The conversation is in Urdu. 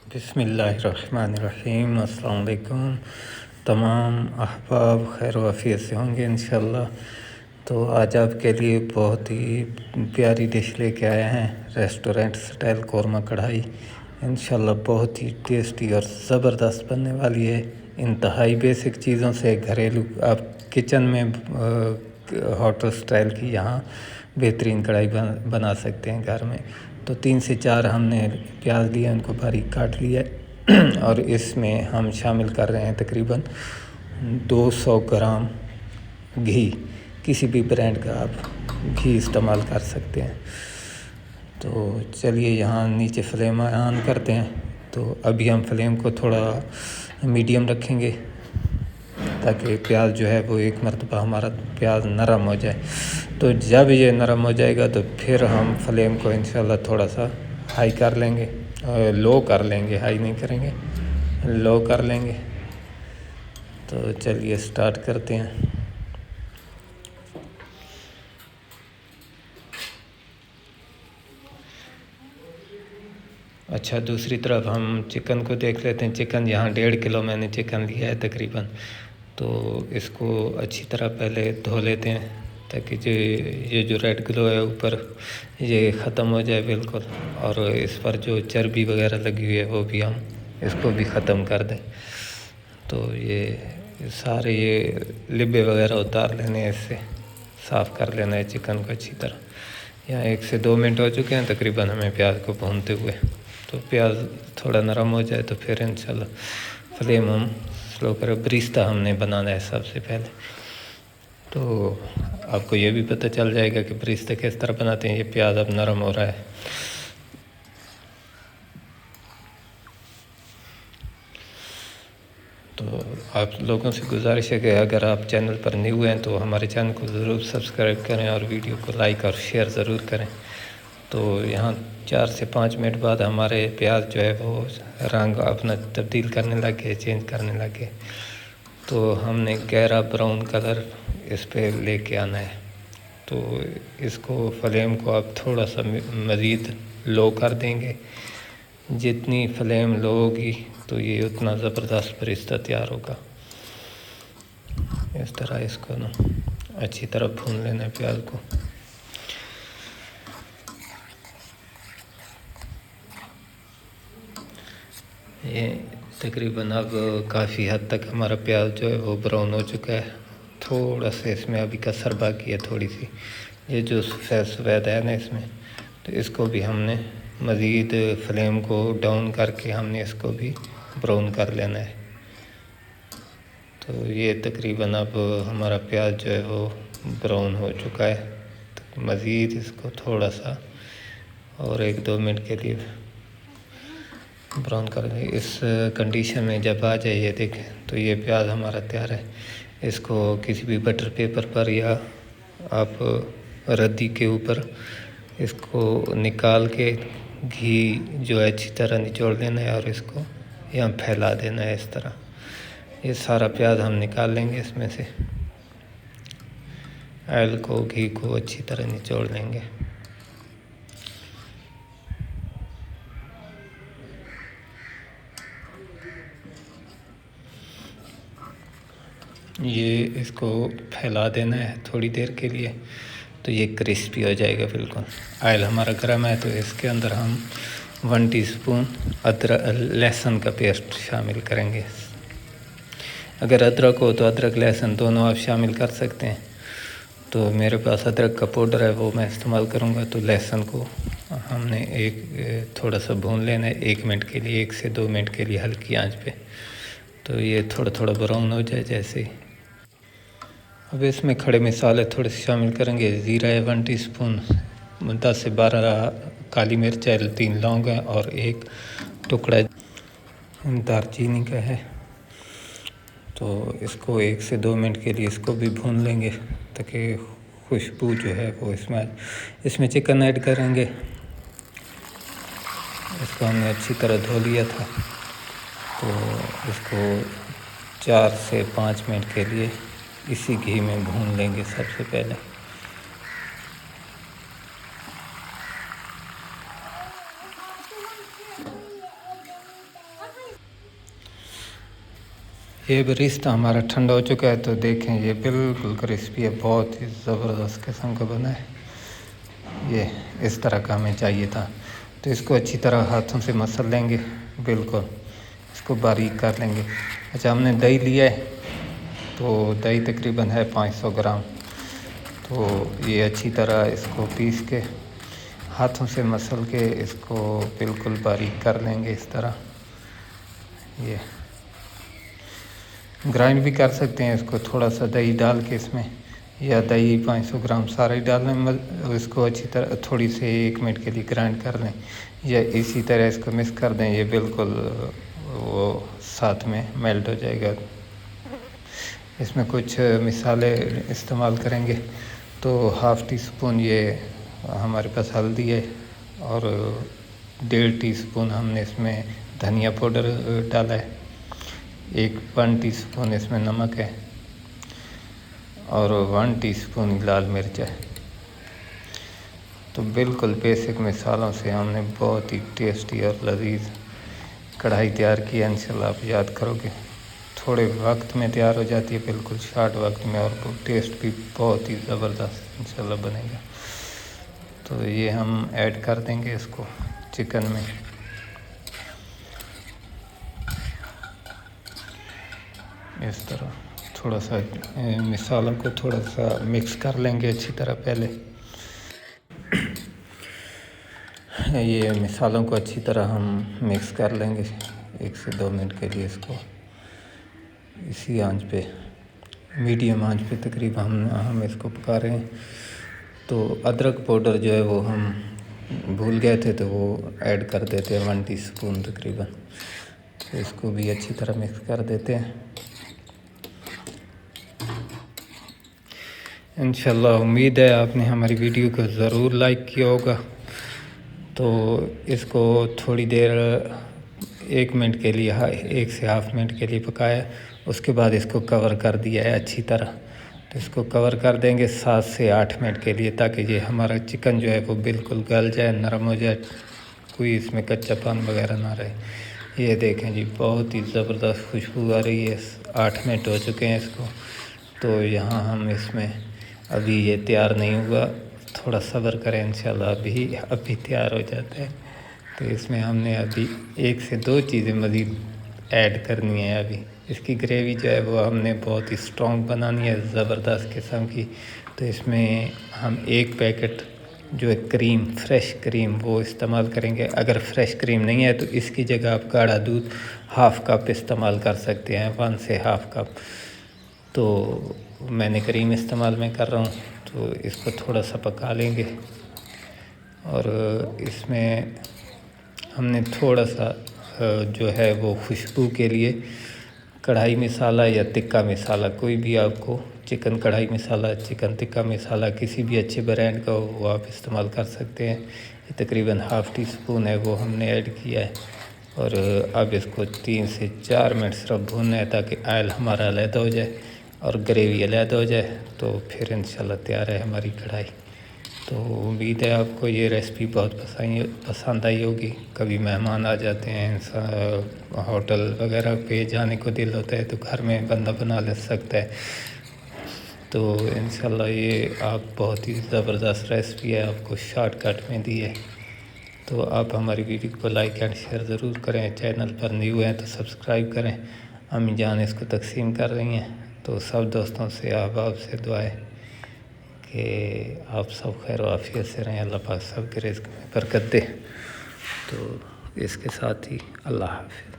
بسم اللہ الرحمن الرحیم۔ السلام علیکم تمام احباب، خیر و عافیت سے ہوں گے انشاءاللہ۔ تو آج آپ کے لیے بہت ہی پیاری ڈش لے کے آئے ہیں، ریسٹورنٹ سٹائل قورمہ کڑھائی۔ انشاءاللہ بہت ہی ٹیسٹی اور زبردست بننے والی ہے۔ انتہائی بیسک چیزوں سے گھریلو آپ کچن میں ہوٹل سٹائل کی یہاں بہترین کڑھائی بنا سکتے ہیں گھر میں۔ تو 3 سے 4 ہم نے پیاز لیا، ان کو باریک کاٹ لیا اور اس میں ہم شامل کر رہے ہیں تقریباً 200 گرام گھی۔ کسی بھی برانڈ کا آپ گھی استعمال کر سکتے ہیں۔ تو چلیے یہاں نیچے فلیم آن کرتے ہیں۔ تو ابھی ہم فلیم کو تھوڑا میڈیم رکھیں گے تاکہ پیاز جو ہے وہ ایک مرتبہ ہمارا پیاز نرم ہو جائے۔ تو جب یہ نرم ہو جائے گا تو پھر ہم فلیم کو انشاءاللہ تھوڑا سا ہائی کر لیں گے، لو کر لیں گے، ہائی نہیں کریں گے، لو کر لیں گے۔ تو چلیے سٹارٹ کرتے ہیں۔ اچھا، دوسری طرف ہم چکن کو دیکھ لیتے ہیں۔ چکن یہاں 1.5 کلو میں نے چکن لیا ہے تقریباً۔ تو اس کو اچھی طرح پہلے دھو لیتے ہیں تاکہ یہ جو ریڈ گلو ہے اوپر یہ ختم ہو جائے بالکل، اور اس پر جو چربی وغیرہ لگی ہوئی ہے وہ بھی ہم اس کو بھی ختم کر دیں۔ تو یہ سارے یہ لبے وغیرہ اتار لینے ہیں، اس سے صاف کر لینا ہے چکن کو اچھی طرح۔ یہاں 1 سے 2 منٹ ہو چکے ہیں تقریباً ہمیں پیاز کو بھونتے ہوئے۔ تو پیاز تھوڑا نرم ہو جائے تو پھر انشاءاللہ فلیم ہم سلو کریں۔ بریستہ ہم نے بنانا ہے سب سے پہلے۔ تو آپ کو یہ بھی پتہ چل جائے گا کہ بریستہ کس طرح بناتے ہیں۔ یہ پیاز اب نرم ہو رہا ہے۔ تو آپ لوگوں سے گزارش ہے کہ اگر آپ چینل پر نیو ہیں تو ہمارے چینل کو ضرور سبسکرائب کریں اور ویڈیو کو لائک اور شیئر ضرور کریں۔ تو یہاں 4 سے 5 منٹ بعد ہمارے پیاز جو ہے وہ رنگ اپنا تبدیل کرنے لگے، چینج کرنے لگے۔ تو ہم نے گہرا براؤن کلر اس پہ لے کے آنا ہے۔ تو اس کو فلیم کو آپ تھوڑا سا مزید لو کر دیں گے۔ جتنی فلیم لو ہوگی تو یہ اتنا زبردست بریستہ تیار ہوگا۔ اس طرح اس کو نا اچھی طرح بھون لینا ہے پیاز کو۔ یہ تقریباً اب کافی حد تک ہمارا پیاز جو ہے وہ براؤن ہو چکا ہے۔ تھوڑا سا اس میں ابھی کسر باقی ہے، تھوڑی سی یہ جو سفید ہے نا اس میں، تو اس کو بھی ہم نے مزید فلیم کو ڈاؤن کر کے ہم نے اس کو بھی براؤن کر لینا ہے۔ تو یہ تقریباً اب ہمارا پیاز جو ہے وہ براؤن ہو چکا ہے۔ تو مزید اس کو تھوڑا سا اور 1-2 منٹ کے لیے براؤن کر دیں۔ اس کنڈیشن میں جب آ جائے یہ دیکھیں تو یہ پیاز ہمارا تیار ہے۔ اس کو کسی بھی بٹر پیپر پر یا آپ ردی کے اوپر اس کو نکال کے گھی جو ہے اچھی طرح نچوڑ دینا ہے اور اس کو یہاں پھیلا دینا ہے اس طرح۔ یہ سارا پیاز ہم نکال لیں گے اس میں سے، آئل کو، گھی کو اچھی طرح نچوڑ لیں گے۔ یہ اس کو پھیلا دینا ہے تھوڑی دیر کے لیے، تو یہ کرسپی ہو جائے گا بالکل۔ آئل ہمارا گرم ہے تو اس کے اندر ہم 1 ٹی اسپون لہسن کا پیسٹ شامل کریں گے۔ اگر ادرک ہو تو ادرک لہسن دونوں آپ شامل کر سکتے ہیں۔ تو میرے پاس ادرک کا پاؤڈر ہے وہ میں استعمال کروں گا۔ تو لہسن کو ہم نے تھوڑا سا بھون لینا ہے 1 منٹ کے لیے، 1 سے 2 منٹ کے لیے ہلکی آنچ پہ۔ تو یہ تھوڑا تھوڑا براؤن ہو جائے جیسے ہی۔ اب اس میں کھڑے مسالے تھوڑے سے شامل کریں گے۔ زیرہ ہے 1 ٹی اسپون، 10 سے 12 کالی مرچ ہے، 3 لونگ ہیں اور 1 ٹکڑا دار چینی کا ہے۔ تو اس کو 1 سے 2 منٹ کے لیے اس کو بھی بھون لیں گے تاکہ خوشبو جو ہے وہ اس میں چکن ایڈ کریں گے۔ اس کو ہم نے اچھی طرح دھو لیا تھا۔ تو اس کو 4 سے 5 منٹ کے لیے اسی گھی میں بھون لیں گے سب سے پہلے۔ یہ بھی رشتہ ہمارا ٹھنڈا ہو چکا ہے، تو دیکھیں یہ بالکل کرسپی ہے، بہت ہی زبردست قسم کا بنا ہے۔ یہ اس طرح کا ہمیں چاہیے تھا، تو اس کو اچھی طرح ہاتھوں سے مسل لیں گے، بالکل اس کو باریک کر لیں گے۔ اچھا، ہم نے دہی لیا ہے، تو دہی تقریباً ہے 500 گرام، تو یہ اچھی طرح اس کو پیس کے ہاتھوں سے مسل کے اس کو بالکل باریک کر لیں گے اس طرح۔ یہ گرائنڈ بھی کر سکتے ہیں اس کو، تھوڑا سا دہی ڈال کے اس میں، یا دہی 500 گرام سارا ہی ڈال لیں، اس کو اچھی طرح تھوڑی سی 1 منٹ کے لیے گرائنڈ کر لیں، یا اسی طرح اس کو مکس کر دیں، یہ بالکل وہ ساتھ میں میلٹ ہو جائے گا۔ اس میں کچھ مسالے استعمال کریں گے، تو ½ ٹی اسپون یہ ہمارے پاس ہلدی ہے، اور 1.5 ٹی اسپون ہم نے اس میں دھنیا پاؤڈر ڈالا ہے، 1 ٹی اسپون اس میں نمک ہے، اور 1 ٹی اسپون لال مرچ ہے۔ تو بالکل بیسک مسالوں سے ہم نے بہت ہی ٹیسٹی اور لذیذ کڑھائی تیار کی ہے، انشاءاللہ آپ یاد کرو گے، تھوڑے وقت میں تیار ہو جاتی ہے، بالکل شارٹ وقت میں، اور ٹیسٹ بھی بہت ہی زبردست انشاءاللہ بنے گا۔ تو یہ ہم ایڈ کر دیں گے اس کو چکن میں، اس طرح تھوڑا سا مسالوں کو تھوڑا سا مکس کر لیں گے اچھی طرح پہلے۔ یہ مسالوں کو اچھی طرح ہم مکس کر لیں گے 1 سے 2 منٹ کے لیے، اس کو اسی آنچ پہ، میڈیم آنچ پہ تقریباً ہم اس کو پکا رہے ہیں۔ تو ادرک پاؤڈر جو ہے وہ ہم بھول گئے تھے، تو وہ ایڈ کر دیتے ہیں 1 ٹی اسپون تقریباً، تو اس کو بھی اچھی طرح مکس کر دیتے ہیں۔ انشاءاللہ امید ہے آپ نے ہماری ویڈیو کو ضرور لائک کیا ہوگا۔ تو اس کو تھوڑی دیر 1 منٹ کے لیے، 1 سے ½ منٹ کے لیے پکایا، اس کے بعد اس کو کور کر دیا ہے اچھی طرح۔ تو اس کو کور کر دیں گے 7 سے 8 منٹ کے لیے، تاکہ یہ ہمارا چکن جو ہے وہ بالکل گل جائے، نرم ہو جائے، کوئی اس میں کچا پان وغیرہ نہ رہے۔ یہ دیکھیں جی، بہت ہی زبردست خوشبو آ رہی ہے، 8 منٹ ہو چکے ہیں اس کو۔ تو یہاں ہم اس میں ابھی یہ تیار نہیں ہوا، تھوڑا صبر کریں، انشاءاللہ ابھی تیار ہو جاتا ہے۔ تو اس میں ہم نے ابھی 1 سے 2 چیزیں مزید ایڈ کرنی ہے۔ ابھی اس کی گریوی جو ہے وہ ہم نے بہت ہی اسٹرانگ بنانی ہے، زبردست قسم کی۔ تو اس میں ہم 1 پیکٹ جو ہے کریم، فریش کریم، وہ استعمال کریں گے۔ اگر فریش کریم نہیں ہے تو اس کی جگہ آپ گاڑھا دودھ ½ کپ استعمال کر سکتے ہیں، 1 سے ½ کپ۔ تو میں نے کریم استعمال میں کر رہا ہوں، تو اس کو تھوڑا سا پکا لیں گے، اور اس میں ہم نے تھوڑا سا جو ہے وہ خوشبو کے لیے کڑھائی مسالہ یا تکہ مسالہ، کوئی بھی آپ کو چکن کڑھائی مسالہ، چکن تکہ مسالہ کسی بھی اچھے برانڈ کا ہو وہ آپ استعمال کر سکتے ہیں۔ یہ تقریباً ½ ٹی اسپون ہے، وہ ہم نے ایڈ کیا ہے، اور اب اس کو 3 سے 4 منٹ صرف بھوننا ہے، تاکہ آئل ہمارا علیحدہ ہو جائے اور گریوی علیحدہ ہو جائے، تو پھر انشاءاللہ تیار ہے ہماری کڑھائی۔ تو امید ہے آپ کو یہ ریسپی بہت پسند آئی ہوگی۔ کبھی مہمان آ جاتے ہیں، ہوٹل وغیرہ پہ جانے کو دل ہوتا ہے، تو گھر میں بندہ بنا لے سکتا ہے۔ تو انشاءاللہ یہ آپ بہت ہی زبردست ریسپی ہے، آپ کو شارٹ کٹ میں دی ہے۔ تو آپ ہماری ویڈیو کو لائک اینڈ شیئر ضرور کریں، چینل پر نیو ہیں تو سبسکرائب کریں۔ امی جان اس کو تقسیم کر رہی ہیں، تو سب دوستوں سے، احباب سے دعا ہے کہ آپ سب خیر و عافیت سے رہیں، اللہ پاک سب کے رزق میں برکت دے۔ تو اس کے ساتھ ہی اللہ حافظ۔